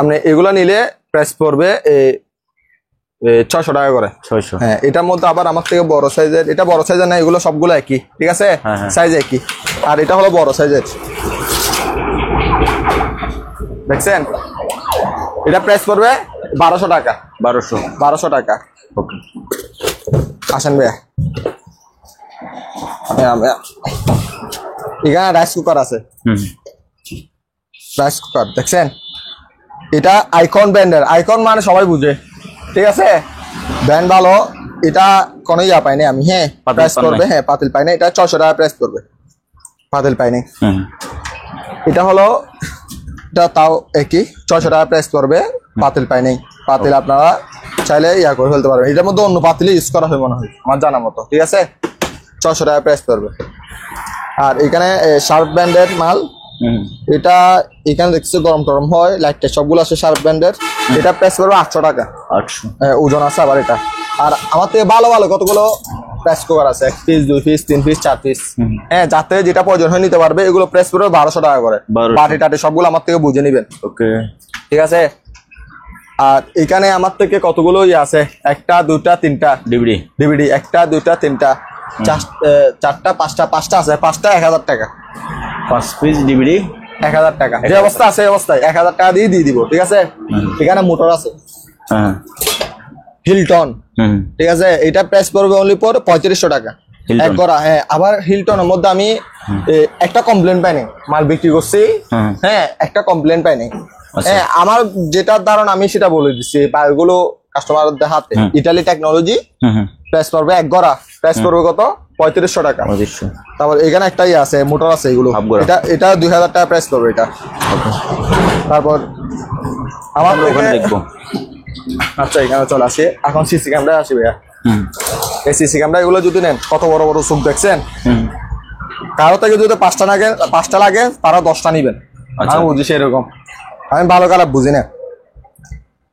আপনি এগুলো নিলে প্রাইস পড়বে 600 টাকা করে। 600। হ্যাঁ এটার মধ্যে আবার আমার থেকে বড় সাইজের, এটা বড় সাইজের না, এগুলো সবগুলো একই, ঠিক আছে, সাইজ একই। আর এটা হলো বড় সাইজের, দেখছেন? এটা প্রাইস পড়বে 1200 টাকা। 1200 টাকা। ওকে আসেন ভাইয়া, এখানে রাইস কুকার আছে, রাইস কুকার দেখছেন? এটা আইকন ব্র্যান্ডের, আইকন মানে সবাই বুঝে, ঠিক আছে, ব্র্যান্ড ভালো। এটা কোনো ইয়া পাইনি আমি, হ্যাঁ প্রাইস করবে, হ্যাঁ পাতিল পাইনি, এটা 600 টাকা প্রাইস করবে, পাতিল পাইনি। এটা হলো, এটা তাও একই 600 টাকা প্রাইস করবে, পাতিল পাইনি। পাতিল আপনারা চাইলে ইয়া করে ফেলতে পারবেন, এটার মধ্যে অন্য পাতিল ইউজ করা হয় মনে হয় আমার জানা মতো, ঠিক আছে। 600 টাকা প্রাইস করবে। আর এখানে শার্প ব্র্যান্ডের মাল, এটা এখানে দেখছি গরম টরম হয়, লাইটটা সবগুলো আছে শার্প ব্র্যান্ডের। এটা প্রাইস করবে 800 টাকা। 800 ওজন আছে আবার এটা। আর আমার থেকে ভালো ভালো কতগুলো প্রেস কুকার আছে, 1 পিস 2 পিস 3 পিস 4 পিস, হ্যাঁ যাতে যেটা প্রয়োজন হয় নিতে পারবে। এগুলো প্রেস করবে 1200 টাকা করে, বাটি টাটি সবগুলো আমার থেকে বুঝে নিবেন। ওকে ঠিক আছে। আর এখানে আমার থেকে কতগুলো ইয়ে আছে, 1টা 2টা 3টা ডিভিডি 1টা 2টা 3টা 4টা 5টা আছে, 5টা 1000 টাকা, 5 পিস ডিভিডি 1000 টাকা। যে অবস্থা আছে অবস্থায় 1000 টাকা দিয়ে দিব, ঠিক আছে। এখানে মোটর আছে, হিলটন, ঠিক আছে। এটা প্রাইস পড়বে অনলি ফর 3500 টাকা এক করা। হ্যাঁ আবার হিলটনের মধ্যে আমি একটা কমপ্লেন পাইনি, মাল বিক্রি করছি, হ্যাঁ একটা কমপ্লেন পাইনি। হ্যাঁ আমার যেটা ধারণা আমি সেটা বলে দিচ্ছি, এগুলো কাস্টমারদের হাতে। ইটালি টেকনোলজি, প্রাইস পড়বে এক গড়া, প্রাইস পড়বে কত 3500 টাকা। তারপর এখানে একটা ইয়ে আছে, মোটর আছে, এগুলো এটা 2000 টাকা প্রাইস পড়বে এটা। তারপর আমার ওখানে দেখবো। আচ্ছা এখানে চলে আসি, এখন সিসি ক্যামেরা আসি ভাইয়া। এই সিসি ক্যামেরা এগুলো যদি নেন, কত বড় বড় চোখ দেখছেন। কারো থেকে যদি 5টা লাগে তারা 10টা নিবেন, আমি বুঝি সেরকম, আমি ভালো খারাপ বুঝি না,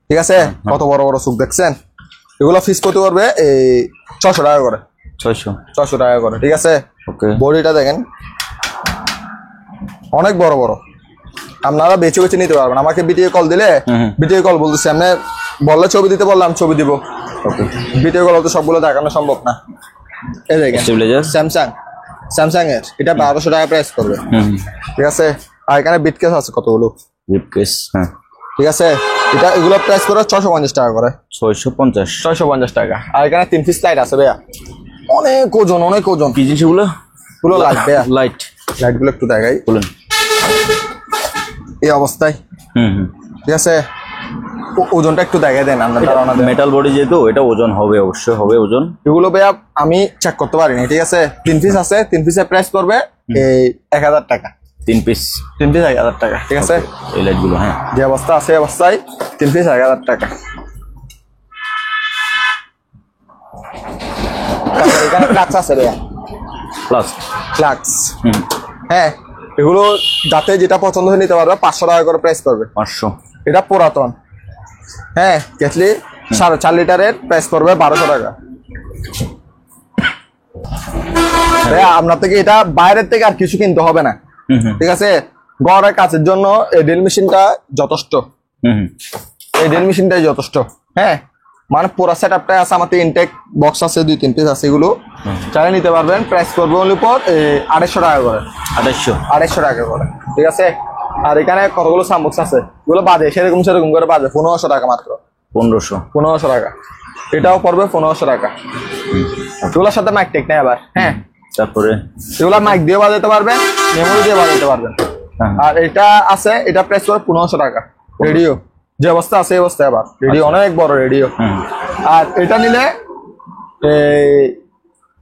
ঠিক আছে। কত বড় বড় চোখ দেখছেন। এগুলো ফিস করতে পারবে এই 600 টাকা করে, 600 টাকা করে, ঠিক আছে। বডিটা দেখেন অনেক বড় বড়, আপনারা বেছে বেছে নিতে পারবেন। আমাকে ভিডিও কল দিলে, ভিডিও কল বলতেছি, আপনি বললে ছবি দিতে বললাম ছবি দিব, ওকে ভিডিও গুলো তো সবগুলো দেখানো সম্ভব না। এই দেখেন স্টেবিলাইজার স্যামসাং এর, এটা 1200 টাকা প্রাইস করবে। ঠিক আছে। আর এখানে বিট কেস আছে কতগুলো, ব্রিফকেস। হ্যাঁ ঠিক আছে। এটা এগুলো প্রাইস করে 650 টাকা করে, 650 টাকা। আর এখানে 3 পিস লাইট আছে ভাইয়া, অনেক ওজন। কি জিনিস এগুলো? পুরো লাইট ভাইয়া, লাইট গুলো একটু দেখাই। বলুন। এই অবস্থায়, ঠিক আছে। ওজনটা একটু দেখাই দেন আপনার। মেটাল বডি যেহেতু এটা ওজন হবে, অবশ্যই হবে ওজন। এগুলো ভাইয়া আমি চেক করতে পারিনি, ঠিক আছে। 3 পিস আছে, 3 পিসের প্রাইস করবে এই 1000 টাকা। 3 পিস 1000 টাকা, ঠিক আছে। এই লাইট গুলো, হ্যাঁ যে অবস্থা আছে অবস্থায় 3 পিস 1000 টাকা। তারপর এখানে ফ্লাক্স আছে ভাইয়া, ফ্লাক্স। হ্যাঁ, এগুলো যাতে যেটা পছন্দ হয়ে নিতে পারবে, 500 টাকা করে প্রাইস করবে। 500। এটা পুরাতন, হ্যাঁ, কেটলি 4.5 লিটারের প্রাইস করবে 1200 টাকা। ভাইয়া আপনার থেকে এটা বাইরের থেকে আর কিছু কিনতে হবে না, ঠিক আছে। ঘরের কাজের জন্য এই ড্রিল মেশিনটা যথেষ্ট, এই ড্রিল মেশিনটাই যথেষ্ট। হ্যাঁ, মানে পুরো সেটআপটা আছে। আমার ইনটেক বক্স আছে 2-3 পিস আছে, এগুলো চাইলে নিতে পারবেন। প্রাইস করবে অনলি পর 250 টাকা করে, 250 টাকা করে, ঠিক আছে। আর এখানে কতগুলো সামবক্স আছে, এগুলো বাজে সেরকম করে বাজে 1500 টাকা মাত্র। 1500 টাকা। এটাও পড়বে 1500 টাকা। এগুলোর সাথে মাইক টেক নেই আবার। হ্যাঁ, তারপরে এগুলা মাইক দিয়ে বাজাতে পারবেন, মেমোরি দিয়ে বাজাতে পারবেন। আর এটা আছে, এটা প্রাইস করে 1500 টাকা। রেডিও যে অবস্থা আছে এই অবস্থায়, আবার রেডিও অনেক বড় রেডিও। আর এটা নিলে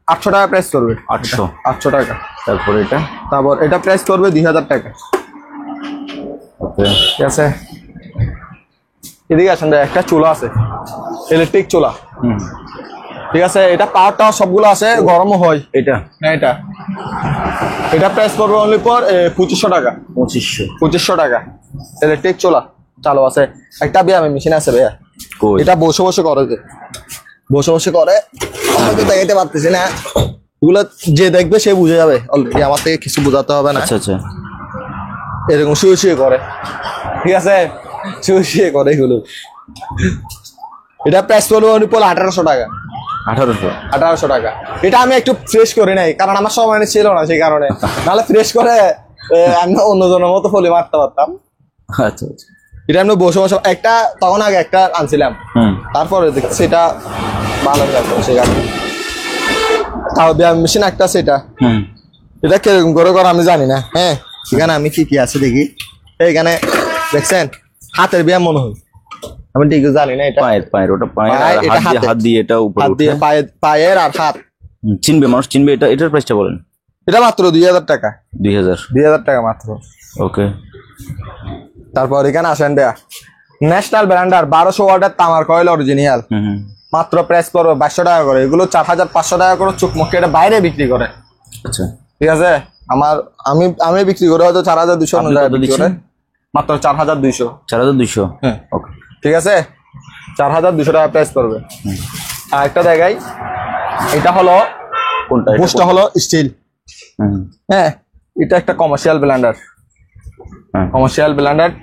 800 টাকা প্রাইস করবে। 800 টাকা। তারপর এটা প্রাইস করবে 2000 টাকা। ঠিক আছে। এদিকে আসেন, একটা চুলা আছে, ইলেকট্রিক চুলা, ঠিক আছে। এটা পাওয়ার টাওয়ার সবগুলো আছে, গরমও হয়। এটা প্রাইস করবে অনলি পর 2500 টাকা। 2500 টাকা। ইলেকট্রিক চুলা চালু আছে। একটা ব্যায়ামের মেশিন আছে ভাইয়া, এটা বসে করে আমাকে দেখাইতে পারতেছি না। এগুলো যে দেখবে সে বুঝে যাবে অলরেডি, আমার থেকে কিছু বোঝাতে হবে না। আচ্ছা। এরকম শুয়ে করে, ঠিক আছে, শুয়ে করে এগুলো। এটা প্রাইস করবে অনলি পর 1800 টাকা। 1800 টাকা। এটা আমি একটু ফ্রেশ করে নাই, কারণ আমার সময় ছিল না, সেই কারণে। নাহলে ফ্রেশ করে আমি অন্যজনের মতো ফলি মারতে পারতাম। আচ্ছা। এটা আমি বসে একটা তখন আগে একটা আনছিলাম, তারপরে দেখছি এটা ভালো লাগলো, সেই কারণে। তাও ব্যায়াম মেশিন একটা আছে, এটা কিরকম করে আমি জানি না। হ্যাঁ, এখানে আমি কি আছে দেখি। এইখানে দেখছেন হাতের ব্যায়াম মনে হয়, আমি ঠিক জানি না। এটা পায়ের ওটা হাত দিয়ে এটা উপরে উঠে পায়ের আর হাত চিনবে, মানুষ চিনবে। এটার প্রাইসটা বলেন। এটা মাত্র 2000 টাকা। 2000 টাকা মাত্র। ওকে। তারপর এখানে আসেন দেয়া ন্যাশনাল ব্র্যান্ডার 1200 ওয়াটের তামার কয়েল অরিজিনাল, মাত্র প্রাইস করবে 2200 টাকা করে। এগুলো 4500 টাকা করে চুকমুখে এটা বাইরে বিক্রি করে। আচ্ছা, ঠিক আছে। আমি বিক্রি করে হয়তো 4200 মাত্র 4200। হ্যাঁ, ওকে, ঠিক আছে। 4200 টাকা প্রাইস করবে। আর একটা দেখাই, এটা হলো কোনটা? বুস্টটা হলো স্টিল। হ্যাঁ, এটা একটা কমার্শিয়াল ব্লেন্ডার।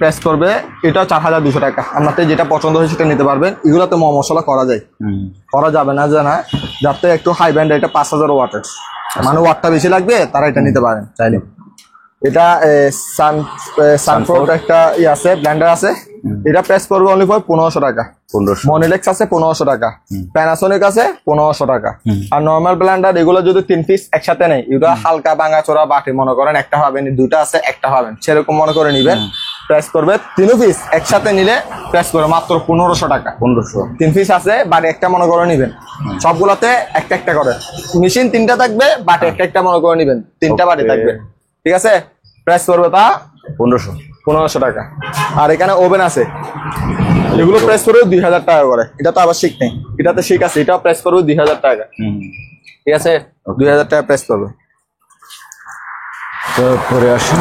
প্রেস করবে, এটাও 4200 টাকা। আপনাদের যেটা পছন্দ হয় সেটা নিতে পারবেন। এগুলোতে মশলা করা যায়, করা যাবে না জানা, যাতে একটু হাই ব্যান্ড। এটা 5000 ওয়াটের, মানে ওয়াটটা বেশি লাগবে তারা এটা নিতে পারেন চাইলে। এটা সানফ্লোর একটা আছে, ব্লেন্ডার আছে। এটা প্রেস করবে অনলি ফর 1500 টাকা। মনিলেক্স আছে 1500 টাকা, প্যানাসোনিক আছে 1500 টাকা। আর নর্মাল ব্লেন্ডার এগুলো যদি 3 পিস একসাথে নেই, এগুলো হালকা ভাঙা চোরা বাটি মনে করেন একটা পাবেন, দুটা আছে একটা পাবেন, সেরকম মনে করে নিবেন। প্রেস করবে 3 পিস একসাথে নিলে প্রেস করবে মাত্র 1500 টাকা। 3 পিস আছে, বাটি একটা মনে করে নিবেন। সবগুলাতে একটা করে মেশিন 3টা থাকবে, বাটি একটা মনে করে নিবেন, 3টা বাটি থাকবে, ঠিক আছে। প্রেস করবে তা 1500 টাকা। আর এখানে ওভেন আছে, এগুলো প্রেস করবে 2000 টাকা করে। এটা তো আবার শিখ নেই, এটাতে শিখ আছে। এটাও প্রেস করবে 2000 টাকা, ঠিক আছে। 2000 টাকা প্রেস করবে। তারপরে আসেন,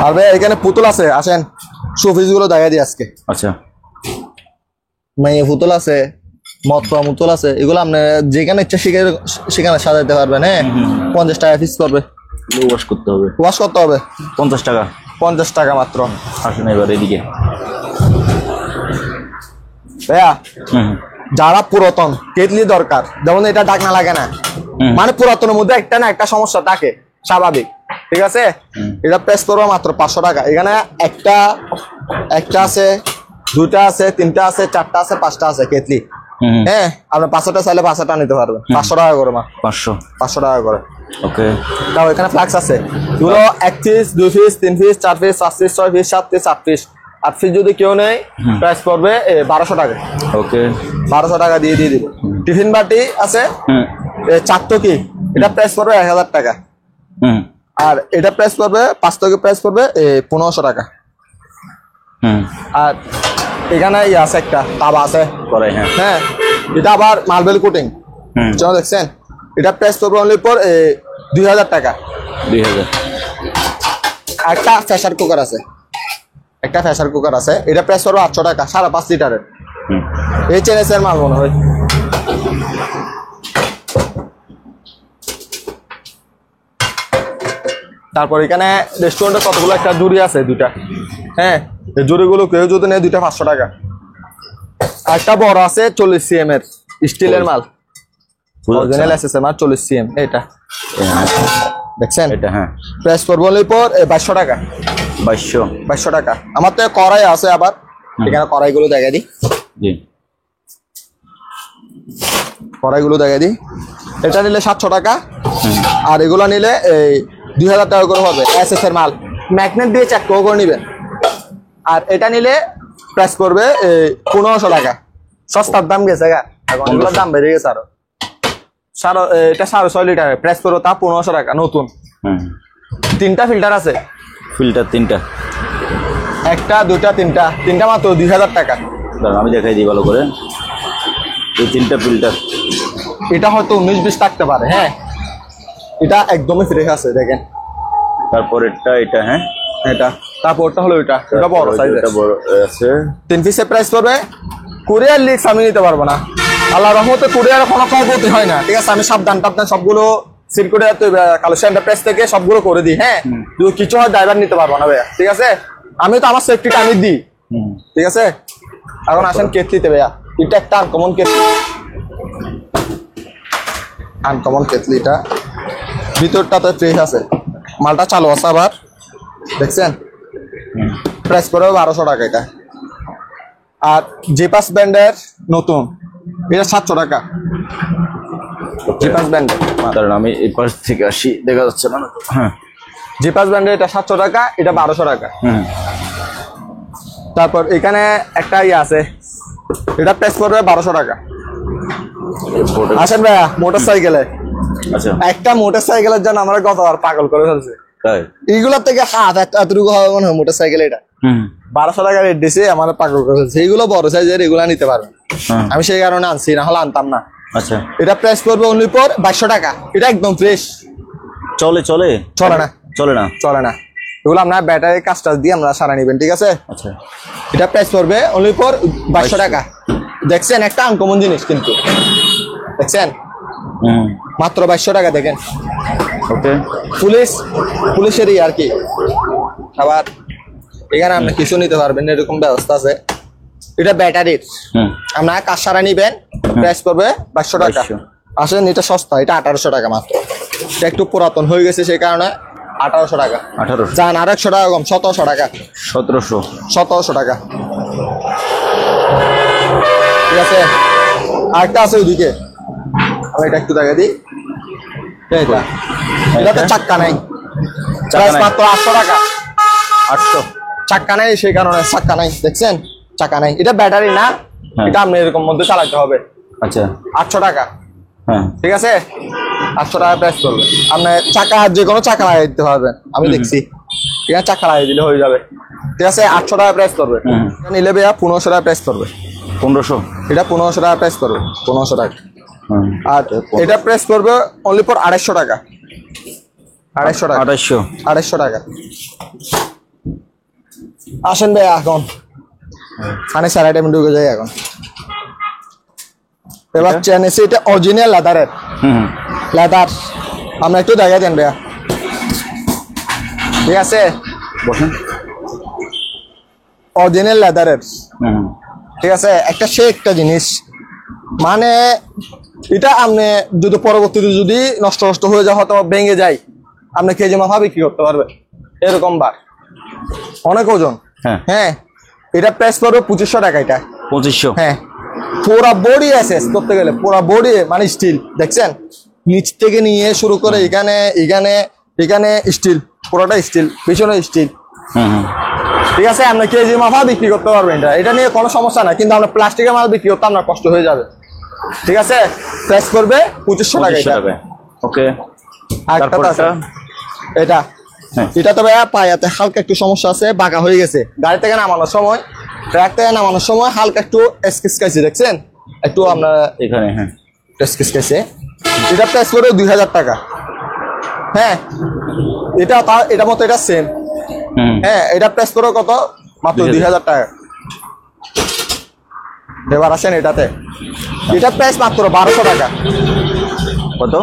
আর ভাই এখানে পুতুল আছে, আসেন শোপিস গুলো দেখাই দিই আজকে। আচ্ছা, মাইয়া পুতুল আছে, মতপা পুতুল আছে। এগুলো আপনি যেখানে ইচ্ছা সেখানে সাজাইতে পারবেন। হ্যাঁ, 50 টাকা পিস করবে। ওয়াশ করতে হবে 50 টাকা। 50 টাকা মাত্র। আসেন এবার এদিকে ভাইয়া, যারা পুরাতন কেটলি দরকার, যেমন এটা ডাকনা লাগে না, মানে পুরাতনের মধ্যে একটা না একটা সমস্যা থাকে স্বাভাবিক, ঠিক আছে। এটা প্রেস করবো মাত্র 500 টাকা। এখানে একটা আছে, দুইটা আছে, তিনটা আছে, চারটা আছে, পাঁচটা আছে কেটলি। হ্যাঁ, আপনি 500টা চাইলে 500টা নিতে পারবেন। 500 টাকা করে মা, 500 টাকা করে। ওকে, তাও এখানে ফ্লাক্স আছে, এগুলো 1 piece, 2 piece, 3 piece, 4 piece, 5 piece, 6 piece, 7 piece, 8 piece. 8 piece যদি কেউ নেই প্রাইস পড়বে 1200 টাকা। ওকে, 1200 টাকা দিয়ে দিব। টিফিন বাটি আছে, চারটকি, এটা প্রাইস পড়বে 1000 টাকা। আর এটা প্রাইস পড়বে 5 টকি, প্রাইস পড়বে 1500 টাকা। আর এখানে আছে একটা তাবা আছে, হ্যাঁ, এটা আবার মার্বেল কোটিং, চলো দেখছেন, এটা প্রাইস পড়বে অনলি পর 2000 টাকা। 2000। একটা প্রেসার কুকার আছে, এটা প্রাইস পড়বে 800 টাকা, 5.5 লিটারের। এই চেনেছেন মাল মনে হয়। তারপর এখানে রেস্টুরেন্টে কতগুলো একটা জুড়ি আছে, দুইটা, হ্যাঁ, এই জুড়িগুলো কেউ যদি নেয় দুইটা 500 টাকা। আর একটা বড় আছে 40 cm এর স্টিলের মাল, অরিজিনাল এসএসএম আর 40 cm, এটা দেখছেন, এটা হ্যাঁ, প্রাইস পড়বে অনলি পর 2200 টাকা। 2200 টাকা। আমার তো কড়াই আছে আবার, এখানে কড়াইগুলো দেখাই দিই। জি, কড়াইগুলো দেখাই দিই। এটা নিলে 700 টাকা, আর এগুলো নিলে 2000 টাকা করে হবে। এসএস এর মাল, ম্যাগনেট দিয়ে চেক করে নিবেন। আর এটা নিলে প্রাইস পড়বে 1500 টাকা। সস্তার দাম গেছে গা, এখন এগুলোর দাম বেড়ে গেছে আরো। এটা 6.5 লিটারের প্রাইস পড়বে তা 1500 টাকা নতুন। 3টা ফিল্টার আছে, তিনটা, একটা, দুইটা, তিনটা মাত্র 2000 টাকা। আমি দেখাই দিই ভালো করে। এই 3টা ফিল্টার, এটা হয়তো 19-20 থাকতে পারে, হ্যাঁ, এটা একদমই ফ্রেশ আছে দেখেন। তারপর এটা হ্যাঁ, এটা তারপরটা হলো এটা বড় সাইজ, এটা বড় আছে। 3 পিসের প্রাইস পড়বে। কুরিয়ার লিক্স আমি নিতে পারবো না, আল্লাহর রহমতে কুরিয়ার কোনো ক্ষতি হয় না, ঠিক আছে। আমি সাবধান সবগুলো সিরকুরিয়ার কালেকশন এন্টারপ্রাইজ থেকে সবগুলো করে দিই, হ্যাঁ। যদি কিছু হয় ড্রাইভার নিতে পারবো না ভাইয়া, ঠিক আছে। আমি তো আমার সেফটিটা আমি দিই, ঠিক আছে। এখন আসেন কেটলিতে ভাইয়া, এটা একটা আনকমন কেটলি, এটা ভিতরটাতে ফ্রেশ আছে, মালটা চালু আছে আবার, দেখছেন। প্রাইস পড়বে 1200 টাকা এটা। আর জেপাস ব্র্যান্ডের নতুন, এটা 700 টাকা। জেপাস ব্র্যান্ডের, কারণ আমি এই পাশ থেকে আসি, দেখা যাচ্ছে না। হ্যাঁ, জেপাস ব্র্যান্ডের এটা 700 টাকা, এটা 1200 টাকা। তারপর এখানে একটা আছে, এটা প্রাইস পড়বে 1200 টাকা। আসেন ভাইয়া মোটর সাইকেলে, আচ্ছা, একটা মোটর সাইকেলের জন্য আমরা গতবার পাগল করে ফেলছে। এইগুলোর থেকে হাত এতটুকু হবে মনে হয় মোটর সাইকেল, এটা 1200 টাকা রেট দিছে, আমার পাগল করে ফেলছে। এইগুলো বড় সাইজের, এগুলা নিতে পারবেন, আমি সেই কারণে আনছি, না হলে আনতাম না। আচ্ছা, এটা প্রাইস পড়বে অনলি পর 2200 টাকা। এটা একদম ফ্রেশ, চলে না। এগুলো আপনার ব্যাটারি কাজ দিয়ে আমরা সারা নিবেন, ঠিক আছে। আচ্ছা, এটা প্রাইস পড়বে অনলি পর 2200 টাকা। দেখছেন, একটা আনকমন জিনিস কিন্তু, দেখছেন, মাত্র 2200 টাকা। দেখেন, ওকে, পুলিশেরই আর কি। আবার এখানে আপনি কিছু নিতে পারবেন, এরকম ব্যবস্থা আছে। এটা ব্যাটারির, আপনার কাজ সারা নিবেন, প্রাইস পড়বে 2200 টাকা। আসেন, এটা সস্তা, এটা 1800 টাকা মাত্র। এটা একটু পুরাতন হয়ে গেছে, সেই কারণে 1800 টাকা। যান আর 100 টাকা কম, 1700 টাকা। 1700 টাকা, ঠিক আছে। আরেকটা আছে ওইদিকে, আমি এটা একটু দেখা দিই। এটা তো চাক্কা নাই, মাত্র 800 টাকা। 800 চাক্কা নাই, সেই কারণে চাক্কা নাই, দেখছেন, চাক্কা নাই। এটা ব্যাটারি না, এটা আপনি এরকম মধ্যে চালাতে হবে। আচ্ছা, 800 টাকা, হ্যাঁ, ঠিক আছে। 800 টাকা প্রাইস করবে। আপনি চাকা, যে কোনো চাকা লাগিয়ে দিতে পারবেন, আমি দেখছি, ঠিক আছে, চাকা লাগিয়ে দিলে হয়ে যাবে, ঠিক আছে। 800 টাকা প্রাইস করবে। নিলে ভাইয়া 1500 টাকা প্রাইস করবে। 1500, এটা 1500 টাকা প্রাইস করবে, 1500 টাকা। আর এটা প্রেস করবে অনলি ফর 250 টাকা। 250 টাকা। আসেন ভাই, এখন খানে সারা টাইম ঢুকে যায় এখন। এবার চেনেছি, এটা অরিজিনাল লেদারের, লেদার। আমরা একটু দেখা দেন ভাইয়া, ঠিক আছে। বসেন, অরিজিনাল লেদারের, ঠিক আছে। একটা সে একটা জিনিস, মানে এটা আপনি যদি পরবর্তীতে যদি নষ্ট নষ্ট হয়ে যায় হয়তো ভেঙে যায়, আপনি কেজি মাফা বিক্রি করতে পারবে এরকম বার, অনেক ওজন। হ্যাঁ হ্যাঁ, এটা প্রাইস পড়বে 2500 টাকা। এটা 2500। হ্যাঁ, পুরা বডি এসএস করতে গেলে পুরা বডি মানে স্টিল, দেখছেন নিচ থেকে নিয়ে শুরু করে এখানে এখানে এখানে স্টিল, পুরোটা স্টিল, পিছনে স্টিল। ঠিক আছে, আপনি কেজি মাফা বিক্রি করতে পারবেন, এটা নিয়ে কোনো সমস্যা না। কিন্তু আপনার প্লাস্টিকের মাল বিক্রি করতে আপনার কষ্ট হয়ে যাবে। ঠিক আছে, প্রাইস করবে 2500 টাকা। ওকে, এটা এটা তো ভাইয়া পায়াতে হালকা একটু সমস্যা আছে, বাঁকা হয়ে গেছে। গাড়ি থেকে নামানোর সময়, ট্রাক থেকে নামানোর সময় হালকা একটু স্কেচ খাইছে, দেখছেন একটু আপনার এখানে। হ্যাঁ, স্কেচ খাইছে। এটা প্রাইস করবে 2000 টাকা। হ্যাঁ, এটা এটা মতো এটা সেম। হ্যাঁ, এটা প্রাইস করবে কত? মাত্র 2000 টাকা। এবার আসেন এটাতে, এটা প্রাইস মাত্র 1200 টাকা। কত?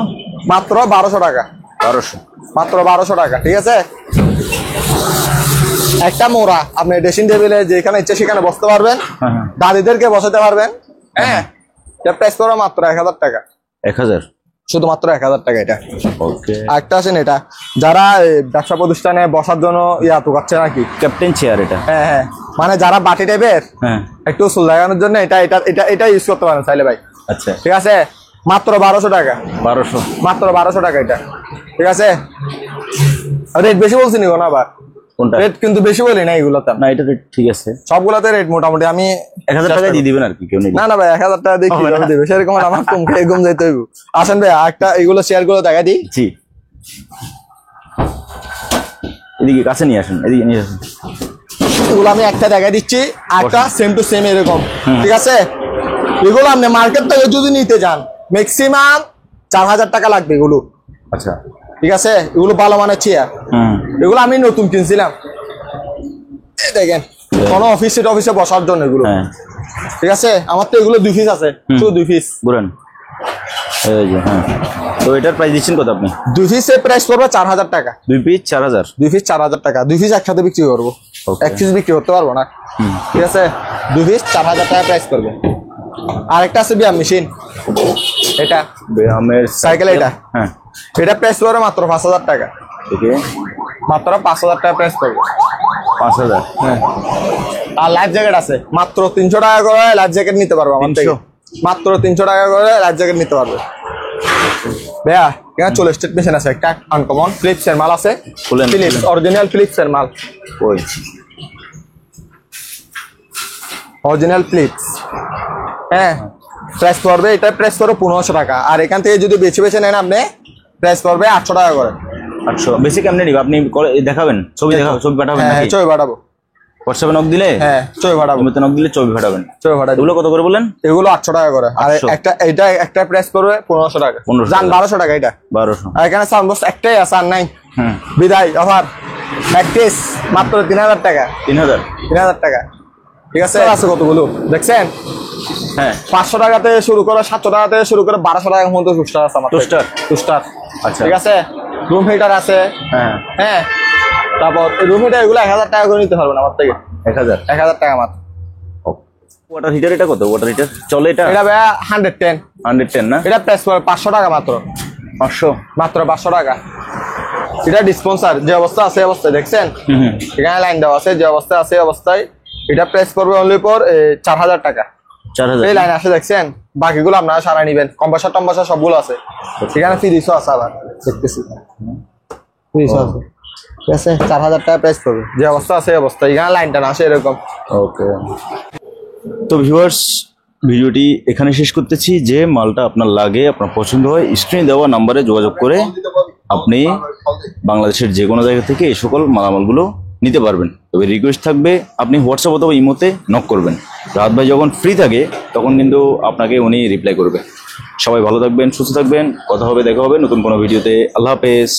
মাত্র 1200 টাকা। 1200, মাত্র 1200 টাকা। ঠিক আছে, একটা মোড়া আপনি ড্রেসিং টেবিলে যেখানে ইচ্ছে সেখানে বসতে পারবেন, দাদিদেরকে বসাতে পারবেন। হ্যাঁ, এটা প্রাইস করবে মাত্র 1000 টাকা। 1000, শুধুমাত্র 1000 টাকা এটা। ওকে। আরেকটা আছেন এটা, যারা ব্যবসা প্রতিষ্ঠানে বসার জন্য তুকাচ্ছে নাকি, ক্যাপ্টেন চেয়ার এটা। হ্যাঁ হ্যাঁ, মানে যারা বাটি টাইপের হ্যাঁ, একটু চুল লাগানোর জন্য এটা এটা এটা এটা ইউজ করতে পারেন চাইলে ভাই। আচ্ছা, ঠিক আছে, মাত্র 1200 টাকা। 1200, মাত্র 1200 টাকা এটা। ঠিক আছে, রেট বেশি বলছি নিব না আবার, কোনটা রেট কিন্তু বেশি বলি না এগুলোতে। না, এটা ঠিক আছে, সবগুলোতে রেট মোটামুটি আমি 1000 টাকা দিয়ে দিবেন আর কি, কেউ নেই। না না ভাই, 1000 টাকা দিয়ে কি দেবে সেরকম আমার কম খেয়ে ঘুম যাইতে হইব। আসেন ভাই, একটা এগুলো শেয়ার গুলো দেখা দিই। জি, এদিকে কাছে নিয়ে আসেন, এদিকে নিয়ে আসেন। এগুলো আমি একটা দেখা দিচ্ছি, একটা সেম টু সেম এরকম। ঠিক আছে, এগুলো আপনি মার্কেট থেকে যদি নিতে যান ম্যাক্সিমাম 4000 টাকা লাগবে এগুলো। আচ্ছা, ঠিক আছে, এগুলো ভালো মানের চেয়ার। এগুলো আমি নতুন কিনছিলাম, দেখেন কোন অফিসে বসার জন্য এগুলো। ঠিক আছে, আমার তো এগুলো 2 পিস আছে, শুধু 2 পিস বুঝলেন। হ্যাঁ, তো এটার প্রাইস দিচ্ছেন কত আপনি? 2 পিসের প্রাইস করবে 4000 টাকা। 2 পিস 4000? 2 পিস 4000 টাকা। 2 পিস একসাথে বিক্রি করবো, এক পিস বিক্রি করতে পারবো না। ঠিক আছে, 2 পিস 4000 টাকা প্রাইস করবে। আরেকটা আছে ব্যায়াম মেশিন, এটা ব্যায়ামের সাইকেল। এটা হ্যাঁ, এটা প্রাইস করবে মাত্র 5000 টাকা। ওকে, মাত্র 5000 টাকা প্রাইস করবে। 5000? হ্যাঁ, আর লাইফ জ্যাকেট আছে মাত্র 300 টাকা করে লাইফ জ্যাকেট নিতে পারবো আমার থেকে। মাত্র 300 টাকা করে লাইফ জ্যাকেট নিতে পারবে ভাইয়া। এখানে 40 স্টেট মেশিন আছে, একটা আনকমন ফিলিপস এর মাল আছে, ফিলিপস অরিজিনাল ফিলিপস এর মাল, ওই অরিজিনাল ফিলিপস। হ্যাঁ, প্রাইস পড়বে, এটা প্রাইস করবে 1500 টাকা। আর এখান থেকে যদি বেছে বেছে নেন আপনি, প্রাইস পড়বে 800 টাকা করে। 800? বেশি কেমনে নিব আপনি? দেখাবেন ছবি? ছবি পাঠাবেন? হ্যাঁ, ছবি পাঠাবো। হোয়াটসঅ্যাপে নক দিলে? হ্যাঁ, ছবি পাঠাবো। এমনিতে নক দিলে ছবি পাঠাবেন? ছবি পাঠাবো। এগুলো কত করে বলেন? এগুলো 800 টাকা করে। আর একটা এটা একটা প্রাইস পড়বে 1500 টাকা। 1500 জান 1200 টাকা এটা। 1200? আর এখানে সাউন্ড বক্স একটাই আছে, আর নাই। বিদায় অফার প্র্যাকটিস মাত্র 3000 টাকা। 3000? 3000 টাকা। ঠিক আছে, আছে কতগুলো দেখছেন। হ্যাঁ, 500 টাকা থেকে শুরু করে 700 টাকা থেকে শুরু করে 1200 টাকার মধ্যে টুস্টার আছে আমার। টুস্টার। আচ্ছা, ঠিক আছে, রুম হিটার আছে। হ্যাঁ হ্যাঁ, তারপর রুম হিটার এগুলো 1000 টাকা করে নিতে পারবেন আমার থেকে। 1000 টাকা মাত্র। ওয়াটার হিটার এটা কত? ওয়াটার হিটার চলে এটা? এটা ভাইয়া 110। 110 না? এটা প্রাইস পড়বে 500 টাকা মাত্র। 500? মাত্র 500 টাকা। এটা ডিসপেন্সার যে অবস্থা আছে অবস্থায়, দেখছেন এখানে লাইন দেওয়া আছে, যে অবস্থায় আছে অবস্থায়। এটা প্রাইস পড়বে অনলি ফর 4000 টাকা। 4000? এই লাইন আসে দেখছেন, বাকিগুলো আপনারা সারা নিবেন। কম্পাসার টম্পাসার সবগুলো আছে এখানে, ফ্রিজও আছে আবার দেখতেছি, ফ্রিজও আছে। ঠিক আছে, 4000 টাকা প্রাইস পড়বে, যে অবস্থা আছে অবস্থায়। এখানে লাইনটা না আসে এরকম। ওকে, তো ভিউয়ার্স ভিডিওটি এখানে শেষ করতেছি। যে মালটা আপনার লাগে, আপনার পছন্দ হয়, স্ক্রিনে দেওয়া নাম্বারে যোগাযোগ করে আপনি বাংলাদেশের যে কোনো জায়গা থেকে এই সকল মালামালগুলো নিতে পারবেন। তবে রিকোয়েস্ট থাকবে আপনি হোয়াটসঅ্যাপ অথবা ইমোতে নক করবেন। রাত ভাই যখন ফ্রি থাকে তখন কিন্তু আপনাকে উনি রিপ্লাই করবে। সবাই ভালো থাকবেন, সুস্থ থাকবেন, কথা হবে, দেখা হবে নতুন কোনো ভিডিওতে। আল্লাহ হাফেজ।